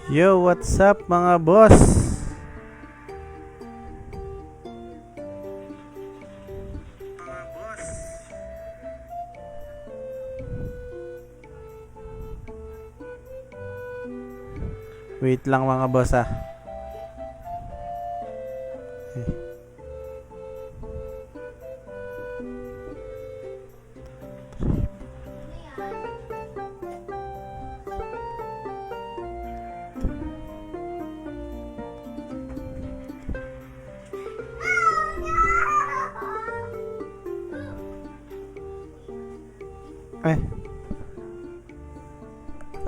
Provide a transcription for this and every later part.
Yo, what's up mga boss? Wait lang mga boss ah.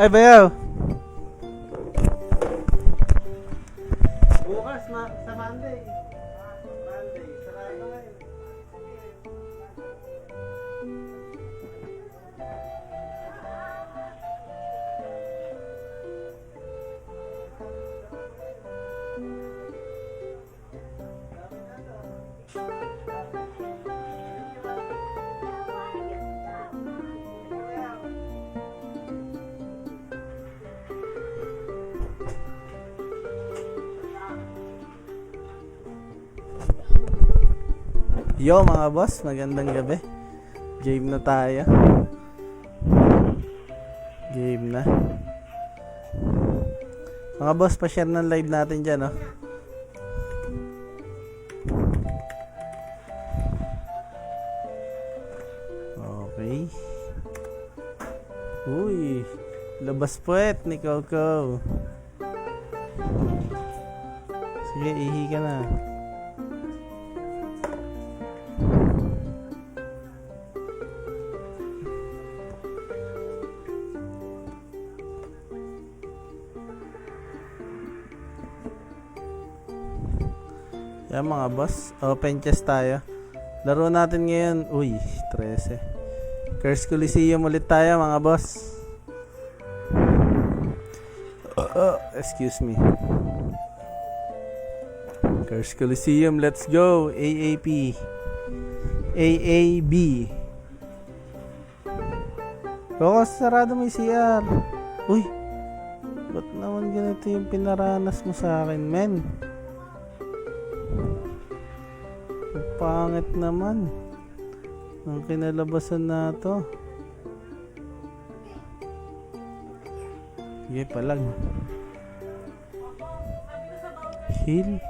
Ay bayaw. Bukas sa Monday. Monday, sarado ngayon. Yo mga boss, magandang gabi. Game na tayo. Game na. Mga boss, pa-share ng live natin dyan, oh. Okay. Uy, labas puwet ni Coco. Sige, ihi ka na. Yan mga boss, open chest tayo. Laro natin ngayon, uy, 13. Curse Coliseum ulit tayo mga boss. Excuse me. Curse Coliseum, let's go. AAP. AAB. Baka sarado mo yung CR. Uy, ba't naman ganito yung pinaranas mo sa akin, men? Pangit naman ang kinalabasan na to. Sige palag. Heal.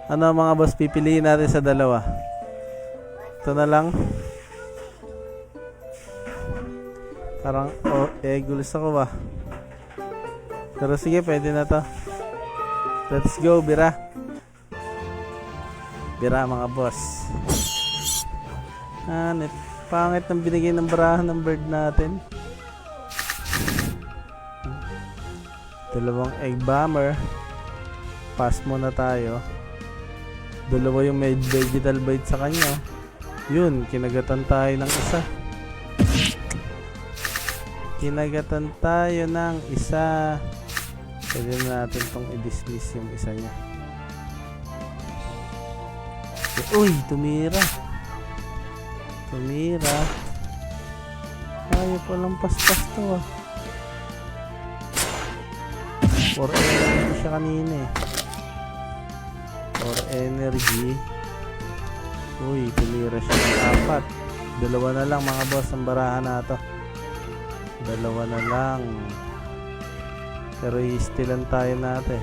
Ano mga boss, pipiliin natin sa dalawa? Ito na lang. Parang gulis ako ba? Pero sige, pwede na to. Let's go, bira. Bira mga boss. Pangit ng binigay ng barahan ng bird natin. Dalawang egg bomber. Pass muna tayo. Dalawa yung may vegetal bite sa kanya. Yun, kinagatan tayo ng isa. Kinagatan tayo ng isa. Pwede na natin itong i-dismiss yung isa niya. Uy, tumira. Tumira. Ayaw palang paspas to ah. For energy siya kanina eh. For energy. Uy, tumira siya ng 4. Dalawa na lang mga boss ang barahan na to. Dalawa na lang. Pero i-stealan tayo natin.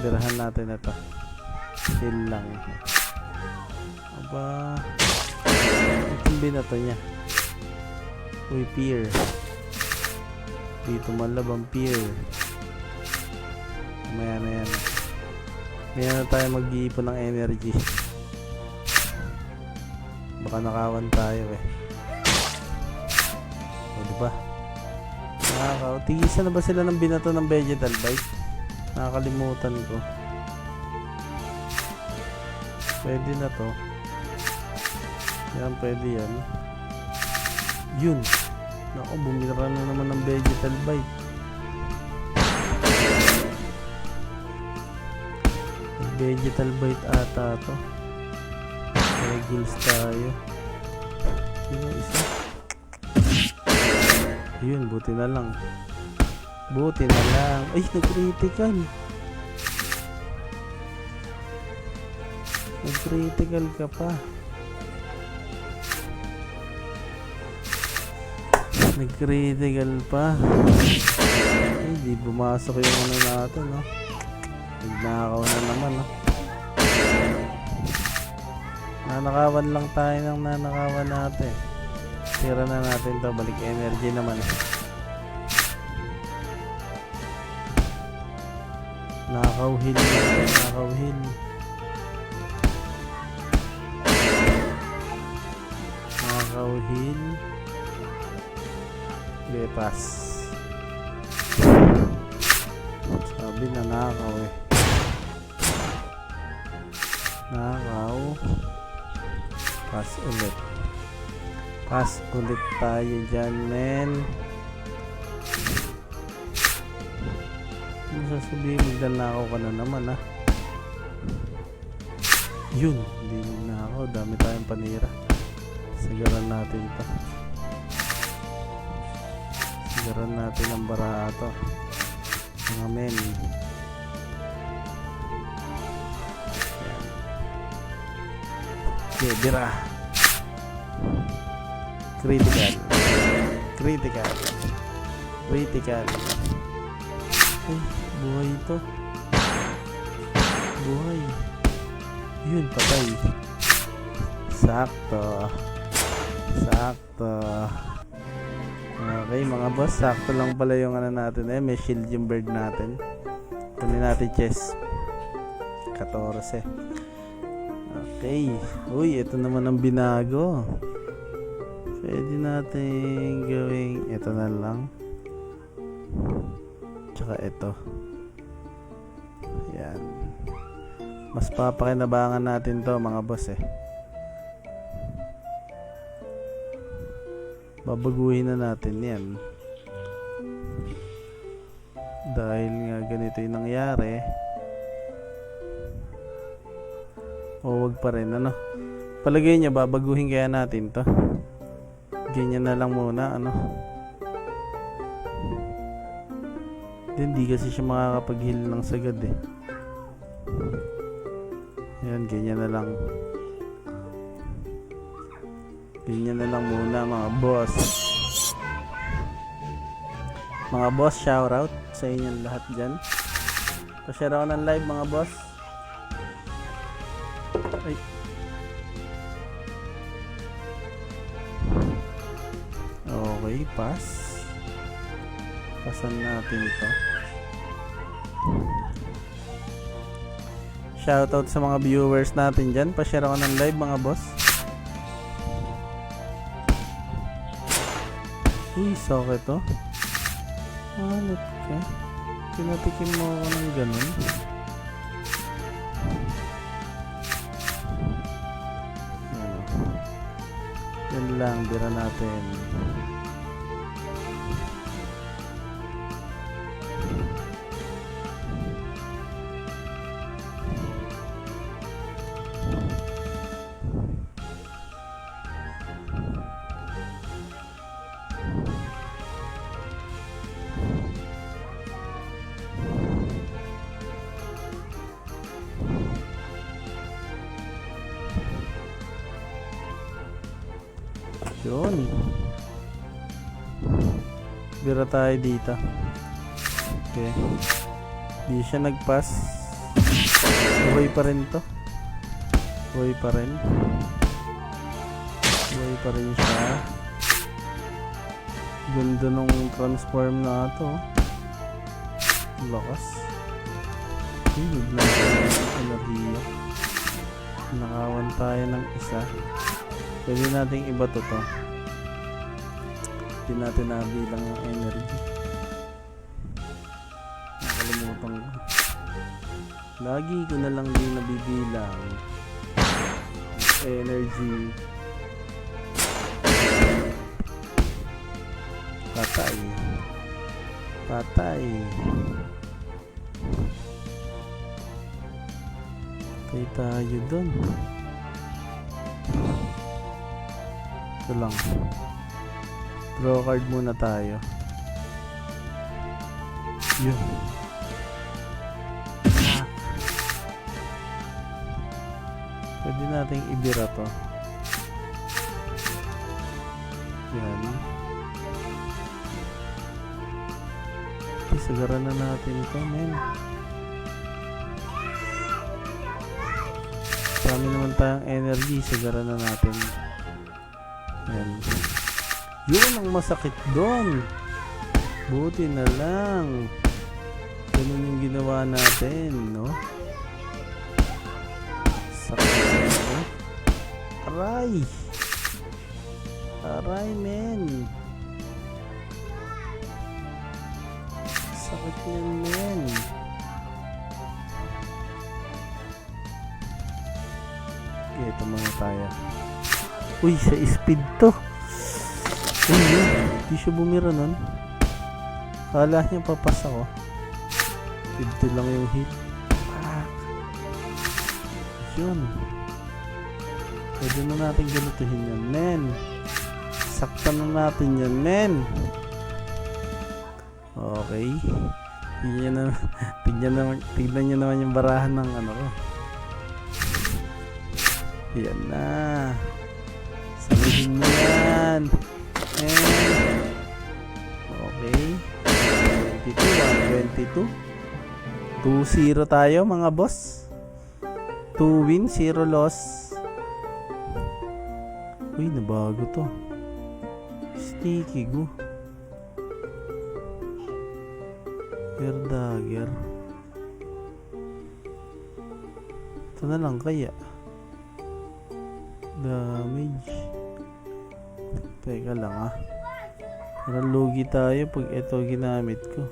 Birahan natin ito. Steal lang. Aba. Itong binato niya. Uy, pier. Dito malabang pier. Mamaya na yan. Mamaya na tayo mag-iipon ng energy. Baka nakawan tayo eh. O diba? Tigisan na ba sila ng binato ng vegetal bite? Nakakalimutan ko. Pwede na to. Yan, pwede yan. Yun. Naku, bumira na naman ng vegetal bite. Vegetal bite ata to. Regulars tayo. Sino isa? Yun, buti na lang. Buti na lang. Ay, nag-critical. Nag-critical ka pa. Nag-critical pa. Ay, di bumasok yung ano natin, no? Nagnakaw na naman, no? Nanakawan lang tayo ng nanakawan natin. Tira na natin to. Balik energy naman, eh. Nakaw heal natin. Nakaw heal. Nakaw heal. Lepas. Sabi na nakaw, eh. Nakaw. Pass ulit. Pass ulit tayo dyan, men. Ano sasabihin? Magdanakaw ka na naman, ha? Yun. Hindi nakaw. Dami tayong panira. Sigaran natin ito. Sigaran natin ang barato. Mga men. Okay, bira. Critical. Critical. Critical. Ay, buhay ito. Buhay. Yun, patay. Sakto. Sakto. Okay, mga boss. Sakto lang pala yung ano natin. May shield yung bird natin. Kunin natin chest. 14. Okay. Uy, ito naman ang binago. Pwede natin gawing ito na lang. Tsaka ito. Yan. Mas papakinabangan natin to, mga boss, eh. Babaguhin na natin yan. Dahil nga ganito yung nangyari. O wag pa rin, ano? Palagay niya, babaguhin kaya natin to. Ganyan na lang muna, ano? Hindi kasi siya makakapag-heal ng sagad, eh. Yan, ganyan na lang. Ganyan na lang muna, mga boss. Mga boss, shoutout sa inyong lahat dyan. Pa-share ako ng live, mga boss. Ay. Okay, pass. Pasan natin ito. Shoutout sa mga viewers natin dyan. Pa-share ako ng live, mga boss. Uy, soke to. Alat ka. Pinatikim mo ako ng ganun. Yan lang, bira natin. Yun. Bira tayo dito. Okay. Di siya nag-pass. Buhay pa rin to. Buhay pa rin. Buhay pa rin siya. Ganda nung transform na ito. Lakas. Hilig na yung enerhiya. Nakawan tayo ng isa. Pwede nating iba to. Hindi natin nabilang yung energy. Nakalimutan ko. Lagi ko na lang din nabibilang energy. Patay. Patay. Patay tayo dun. Ito lang. Draw card muna tayo. Yun. Pwede nating ibira to. Yan. Isagaran na natin ito, men. Dami naman tayong energy. Isagaran na natin. Yan. Yun ang masakit doon. Buti na lang. Ganun yung ginawa natin, no? Sakit. Aray! Aray, men! Sakit yan, men! Okay, ito muna tayo. Uy, sa speed to! Uy, yun. Di siya bumira nun. Kala niya papasa ko. Speed lang yung hit. Yun. Pwede na natin galutuhin yan, men. Saktan na natin yan, men. Okay. Tignan nyo naman yung barahan ng ano ko. Yan na. Sabihin mo yan. Okay. 22, 2-0 tayo, mga boss. 2 win, 0 loss. Uy, nabago to. Sticky go. Air dagger. Ito na lang kaya. Damage. Teka lang ah. Parang lugi tayo pag ito ginamit ko.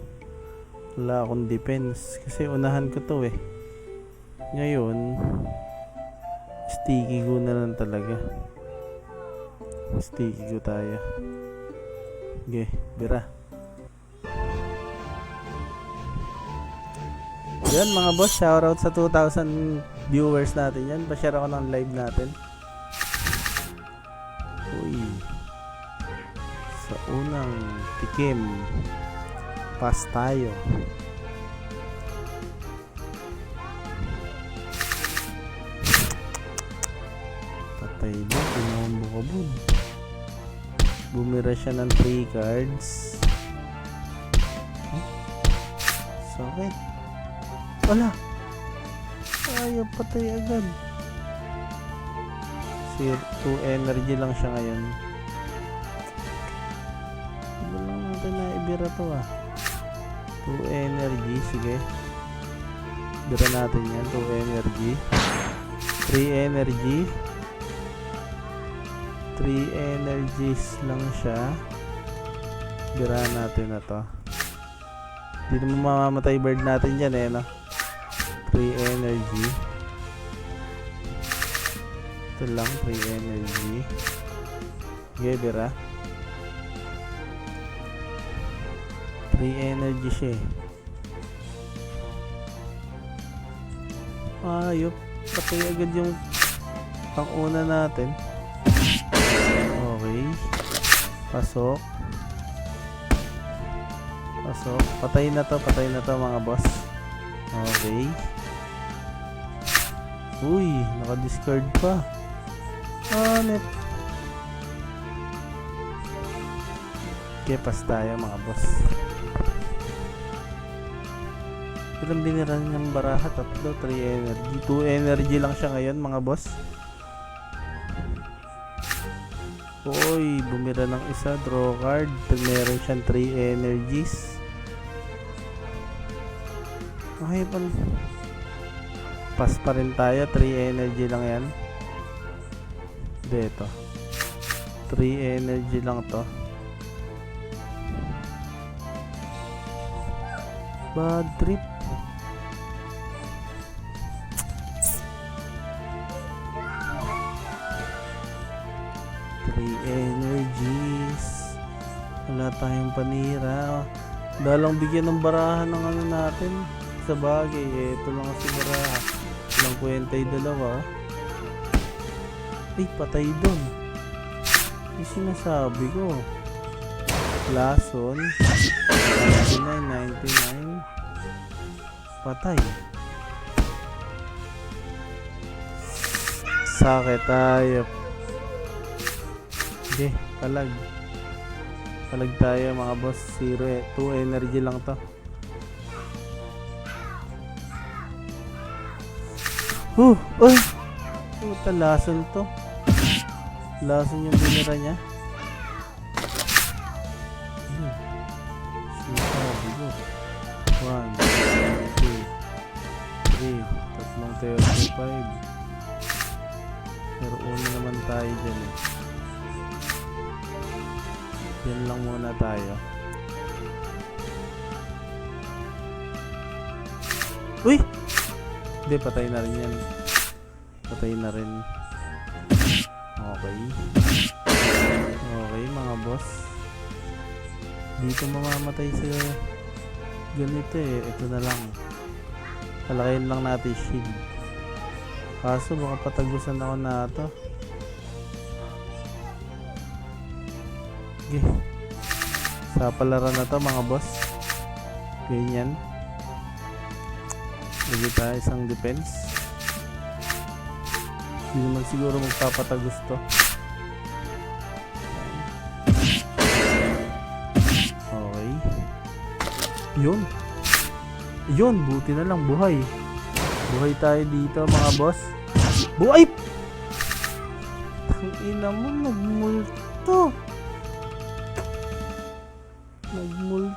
Wala akong defense. Kasi unahan ko to eh. Ngayon, sticky go na lang talaga. Sticky go tayo. Okay, bira. Yan mga boss, shoutout sa 2,000 viewers natin yan. Pa-share ako ng live natin. Uy. Sa unang tikim, pass tayo. Patay na, pinambo ka bud. Bumira siya ng 3 cards. Sakit. Wala. Ayaw, patay agad. 2 energy lang siya ngayon. Hindi lang natin na ibira to ah. 2 energy, sige. Bira natin yan, 2 energy. 3 energy. 3 energies lang siya. Bira natin na to. Hindi naman mamamatay bird natin dyan eh, no? 3 energy. Ito lang, 3 energy. Okay, bira. 3 energy siya eh. Ayop. Patay agad yung pang-una natin. Okay. Pasok. Pasok. Patay na to mga boss. Okay. Uy, naka-discard pa. Net. Okay, pass tayo mga boss. Ilang biniran ng baraha? 3 energy. 2 energy lang siya ngayon mga boss. Uy, bumira ng isa. Draw card. Meron siyang 3 energies. Okay pa. Pass pa rin tayo. 3 energy lang yan. Dito. 3 energy lang to. Bad trip. Energies. Wala tayong panira. Dalang bigyan ng barahan ng ano natin. Sa bagay, ito lang si baraha. Walang kwenta yung dalawa. Ay, patay doon. Yung sinasabi ko. Lason. 99. Patay. Sakit tayo. Okay, palag. Palag tayo mga boss. 2 energy lang to. Uy! Puta, lason to. Lason yung binira niya. Sinasabi ko. 1, 2, 3. Tatlong 35. Pero una naman tayo dyan eh. Yan lang muna tayo. Uy! Hindi, patay na rin yan. Patay na rin. Okay. Okay mga boss. Dito mamamatay sa ganito eh. Ito na lang. Palakayin lang natin shield. Kaso baka patagusan ako na ito. Okay. Sa palaran na to mga boss. Ganyan. Lagi tayo isang defense. Hindi naman siguro magpapatagos to. Okay. Yun, buti na lang buhay. Buhay tayo dito mga boss. Buhay! Tangina mo, nagmulto. Tangina.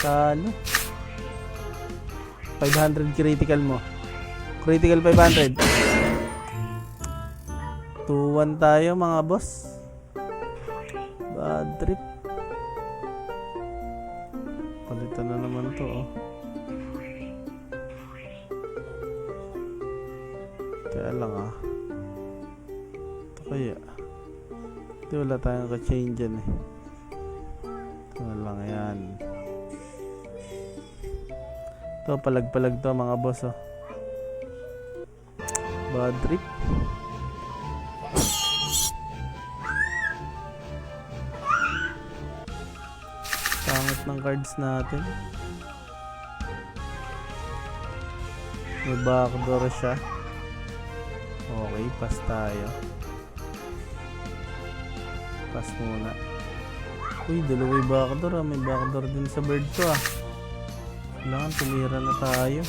Kano? 500 critical mo. Critical 500. 2-1 tayo mga boss. Bad trip. Palitan na naman to oh. Kaya lang ah. Ito kaya. Ito wala tayong ka-change dyan eh. Ito na lang yan. Ito palag-palag to mga boss oh. Bad trip. Pangit ng cards natin. May backdoor siya. Okay, pass tayo. Pass muna. Uy, dalawang backdoor ah. May backdoor din sa bird ko ah. Kailangan tumira na tayo.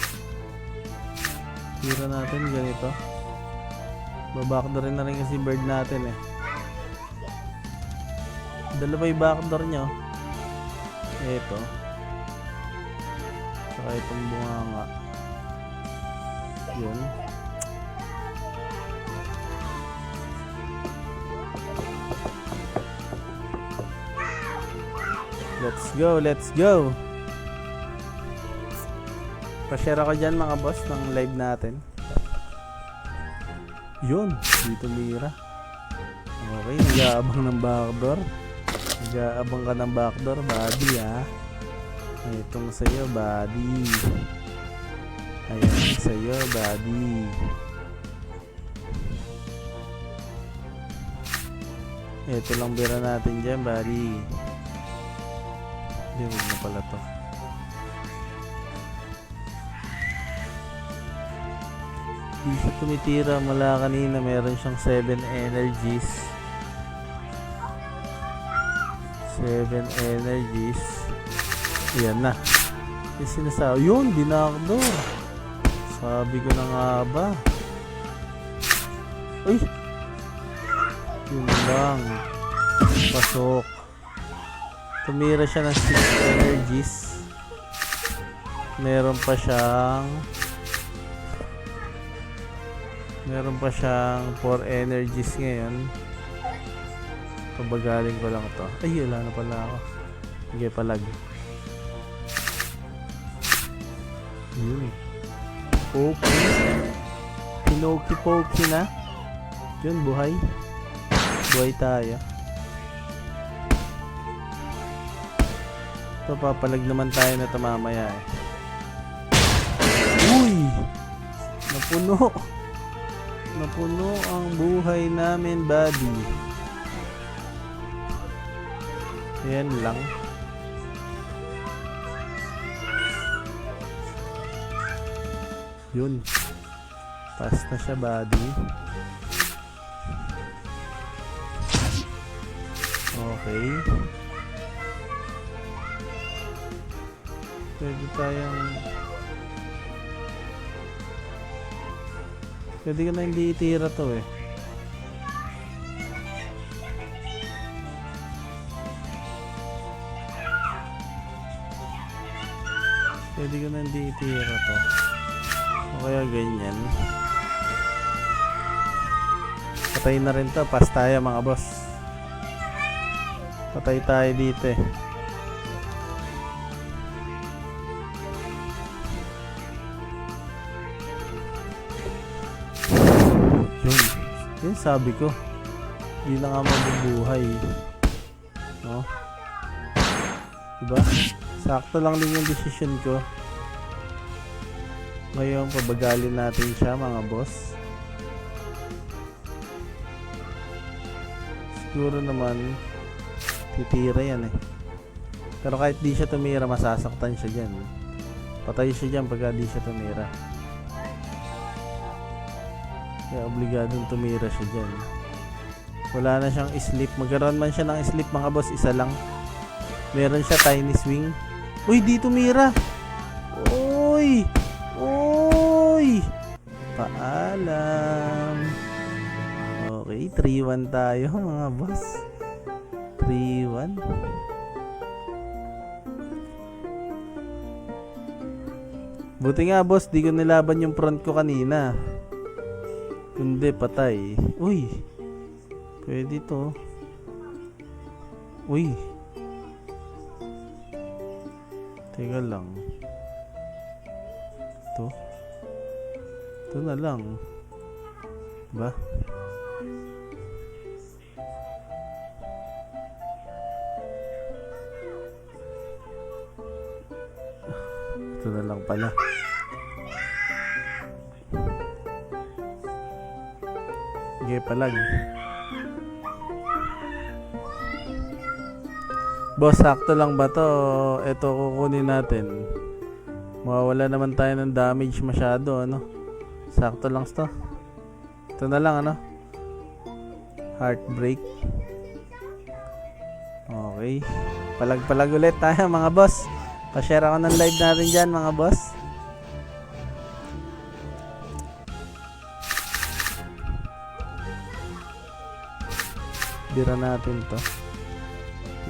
Tira natin ganito. Babackdoor na rin kasi bird natin eh. Dalawa yung backdoor nyo. Ito. Saka itong bunganga. Yun. Let's go. Pa-share ako dyan mga boss ng live natin. Yun, dito mira. Okay, nag-aabang ng backdoor. Nag-aabang ka ng backdoor, buddy ah. Itong sa'yo, buddy. Ayan, sa'yo, buddy. Ito lang bira natin dyan, buddy. Hindi mo na pala to. Hindi siya tumitira mula kanina. Meron siyang 7 energies. 7 energies. Ayan na. Yung sinasabi. Yun, binakdo. Sabi ko na nga ba. Uy. Yun lang. Pasok. Tumira siya ng 6 energies. Meron pa siyang 4 energies ngayon. Pabagaling ko lang to. Ay, wala na pala ako. Sige, palag. Yun. Okay. Pinoki-poki na. Yun, buhay. Buhay tayo. Ito, papalag naman tayo na ito mamaya eh. Uy! Napuno. Napuno ang buhay namin, buddy. Yan lang. Yun. Pass na siya, buddy. Okay. Pwede tayong... Pwede ka na hindi itira to eh. Pwede ka na hindi itira to. O kaya ganyan. Patay na rin to. Pass tayo mga boss. Patay tayo dito eh. Yun sabi ko, hindi na nga mabubuhay, no? Diba? Sakto lang din yung decision ko. Ngayon pabagalin natin siya mga boss. Siguro naman titira yan eh. Pero kahit di siya tumira, masasaktan siya dyan. Patay siya dyan pagka di siya tumira. Kaya obligadong tumira siya dyan. Wala na siyang sleep. Magkaroon man siya ng sleep mga boss, isa lang. Meron siya tiny swing. Uy, di tumira. Uy! Uy! Paalam. Okay, 3-1 tayo mga boss. 3-1. Buti nga boss, di ko nilaban yung front ko kanina. Hindi, patay. Uy. Pwede to. Uy. Teka lang. Ito. Ito na lang. Ba? Ito na lang pala. Sige palag. Boss, sakto lang ba to? Ito kukunin natin. Mawawala naman tayo ng damage masyado, ano? Sakto lang to. Ito na lang, ano? Heartbreak. Okay. Palag-palag ulit tayo mga boss. Pa-share ako ng live natin dyan mga boss. Bira natin to.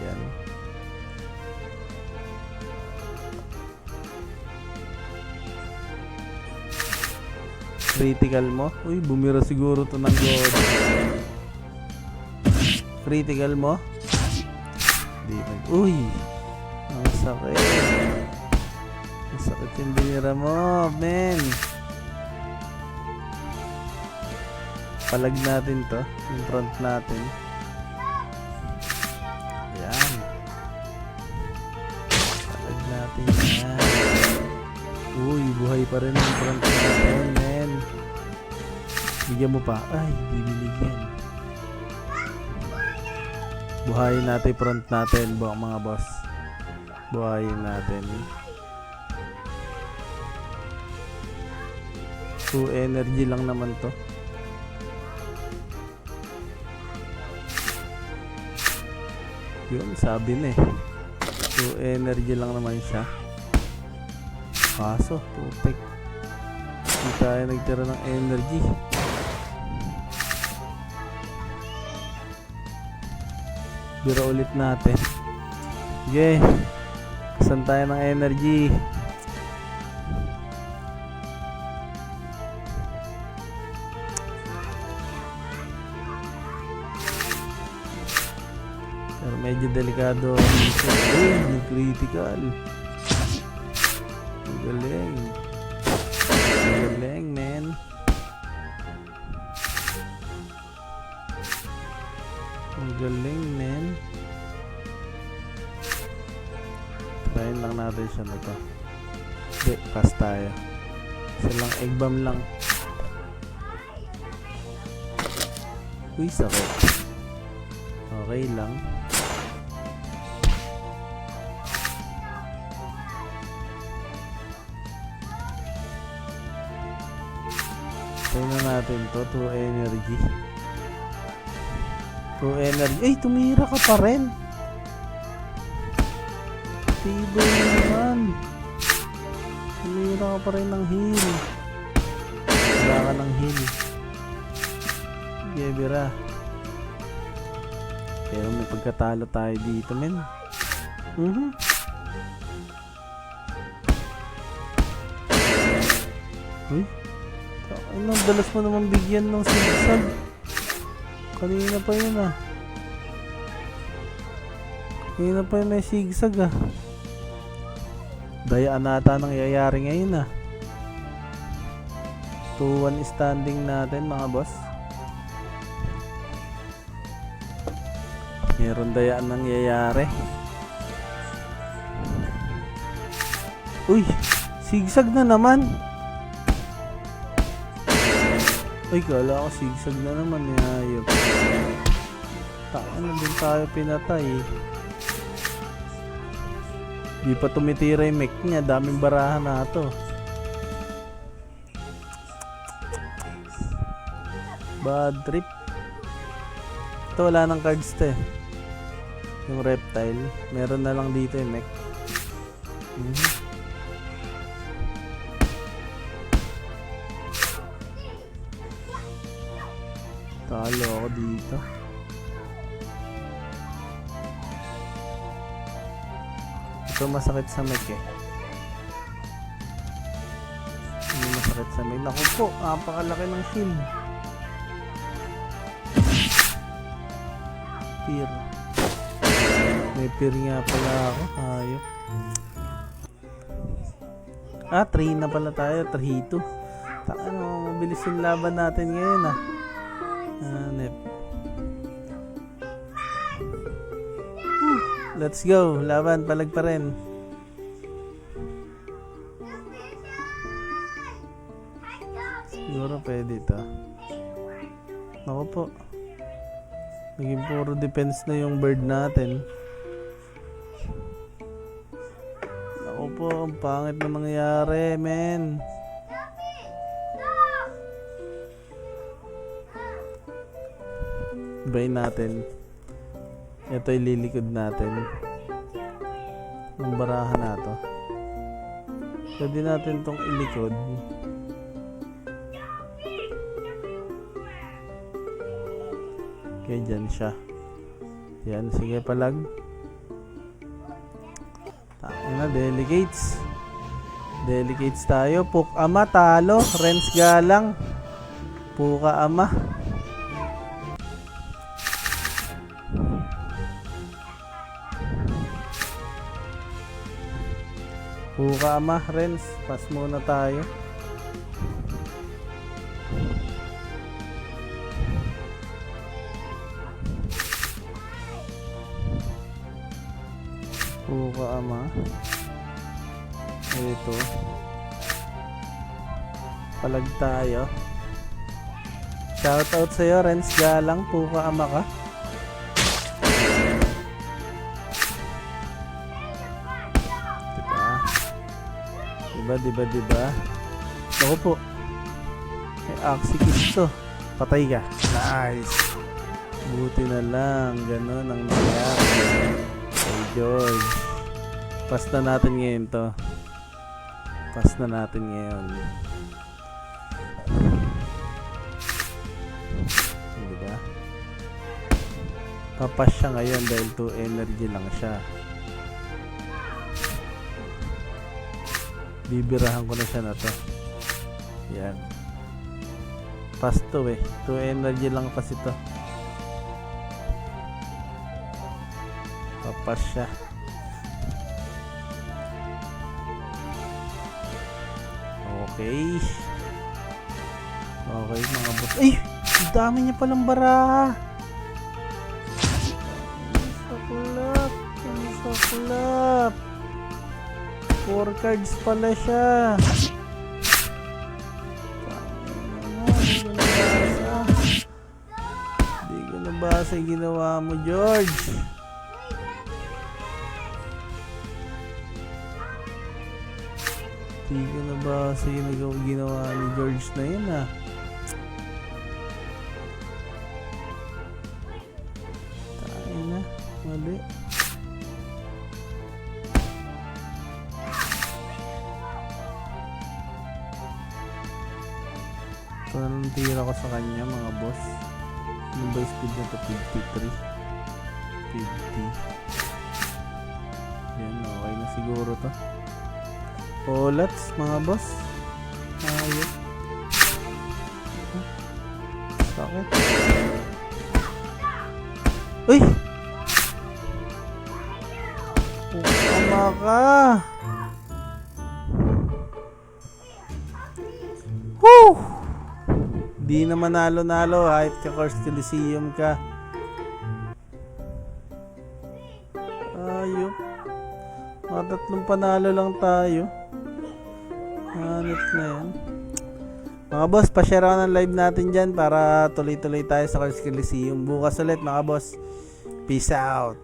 Yan. Critical mo? Uy, bumira siguro to ng god. Critical mo? Di ba? Uy! Ang sakit. Ang sakit yung binira mo, men. Palag natin to. Yung front natin. Yan. Palag natin yan. Uy, buhay pa rin yung front natin, men. Bigyan mo pa. Ay, hindi binigyan. Buhayin natin front natin, mga boss. Buhayin natin. 2 energy lang naman to. Yun, sabi na eh. 2 energy lang naman siya. Kaso, putik. Hindi tayo nagtira ng energy. Bira ulit natin. Sige. Kasan tayo ng energy. Pero medyo delikado. Uy, critical. Ang galing. Ang galing, man. Ang galing, man. Try lang natin siya na to. Hindi, pass tayo. Isa lang, egg bomb lang. Uy, sakit. Okay lang. Tayo na natin to. 2 energy. 2 energy. Ay, tumira ka pa rin. Tibay naman. Tumira ka pa rin ng heal. Wala ka ng heal. Sige, bira. Pero may pagkatalo tayo dito, men. Uy. Anong dalas mo naman bigyan ng sigsag? Kanina pa yun ah. Kanina pa yun may sigsag ah. Dayaan nata nangyayari ngayon ah. 2-1 standing natin mga boss. Meron dayaan nangyayari. Uy, sigsag na naman. Ay, kala ko sigsag na naman ni Hayop. Ano din tayo pinatay. Di pa tumitira yung mech niya. Daming barahan na ito. Bad trip. Ito wala ng cards to eh. Yung reptile. Meron na lang dito yung mech. Talo ako dito. Ito masakit sa mech eh. Hindi masakit sa mech. Naku po, napakalaki ng shield. Peer. May peer nga pala ako. Ayok. 3 na pala tayo. 3-2. Ano, mabilis yung laban natin ngayon ah. Let's go. Laban, palag pa rin. Siguro pwede ito. Ako po. Naging puro defense na yung bird natin. Ako po, ang pangit na mangyayari, men. Ibayin natin. Ito ililikod natin. Ang barahan na to. Pwede natin tong ilikod. Okay, dyan siya. Yan, sige palag. Tayo na, delegates. Delegates tayo. Puk ama, talo. Renz galang. Puka ama. Puka ama, Renz. Pass muna tayo. Puka ama. Ito. Palag tayo. Shoutout sa'yo, Renz galang. Puka ama ka. Diba? Ako po. May Axikis to. Patay ka. Nice. Buti na lang. Ganun ang nangyari. Hey George. Pass na natin ngayon to. Pass na natin ngayon. Diba? Papas siya ngayon dahil 2 energy lang siya. Bibirahan ko na siya na to. Yan. Pass to eh. 2 energy lang kasi to. Papas siya. Okay. Okay mga boss. Ay! Ang dami niya palang baraha. Ang saklap. 4 cards pala siya. Hindi ba sa ginawa mo, George? Hindi ko na ba sa ginawa ni George na yun, ah? Tayo na. Mali. Ito na lang tira ko sa kanya, mga boss. Ano ba yung speed na ito? 53. 50. Yan, okay na siguro to. Olats, mga boss. Ayun. Bakit? Uy! Tama ka! Woo! Di na manalo-nalo kahit ka-Course Coliseum ka. Ayop. Mga 3 panalo lang tayo. Hanip na yan. Mga boss, pa-share ako ng live natin dyan para tuloy-tuloy tayo sa Course Coliseum. Bukas ulit mga boss. Peace out.